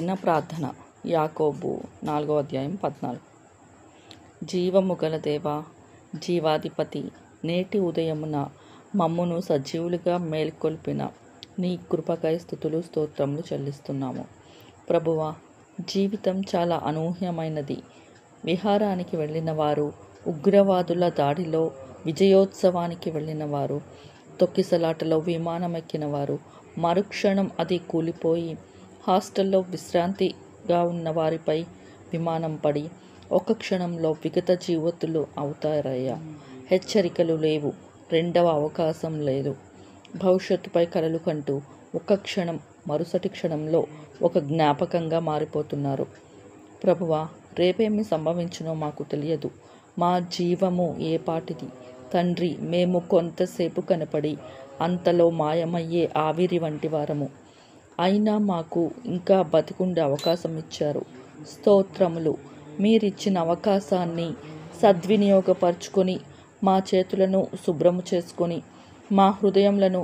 తగిన ప్రార్థన. యాకోబు 4:14. జీవము గల దేవా, జీవాధిపతి, నేటి ఉదయమున మమ్మును సజీవులుగా మేల్కొల్పిన నీ కృపకై స్తుతులు స్తోత్రములు చెల్లిస్తున్నాము. ప్రభువా, జీవితం చాలా అనూహ్యమైనది. విహారానికి వెళ్ళిన వారు, ఉగ్రవాదుల దాడిలో విజయోత్సవానికి వెళ్ళిన వారు, తొక్కిసలాటలో విమానమెక్కిన వారు, మరుక్షణం అది కూలిపోయి హాస్టల్లో విశ్రాంతిగా ఉన్న వారిపై విమానం పడి ఒక క్షణంలో విగత జీవితులు అవుతారయ్యా. హెచ్చరికలు లేవు, రెండవ అవకాశం లేదు. భవిష్యత్తుపై కలలు కంటూ ఒక క్షణం మరుసటి క్షణంలో ఒక జ్ఞాపకంగా మారిపోతున్నారు. ప్రభువా, రేపేమి సంభవించునో మాకు తెలియదు. మా జీవము ఏపాటిది తండ్రి. మేము కొంతసేపు కనపడి అంతలో మాయమయ్యే ఆవిరి వంటి వారము. అయినా మాకు ఇంకా బతికుండే అవకాశం ఇచ్చారు. స్తోత్రములు. మీరిచ్చిన అవకాశాన్ని సద్వినియోగపరుచుకొని మా చేతులను శుభ్రము చేసుకొని మా హృదయములను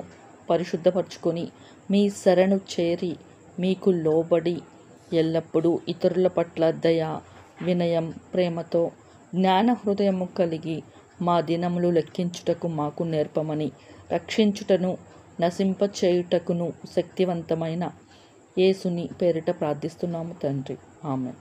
పరిశుద్ధపరచుకొని మీ శరణు చేరి మీకు లోబడి ఎల్లప్పుడూ ఇతరుల పట్ల దయ, వినయం, ప్రేమతో జ్ఞాన హృదయము కలిగి మా దినములు లెక్కించుటకు మాకు నేర్పమని, రక్షించుటను నశింపచేయుటకును శక్తివంతమైన యేసుని పేరిట ప్రార్థిస్తున్నాము తండ్రి. ఆమేన్.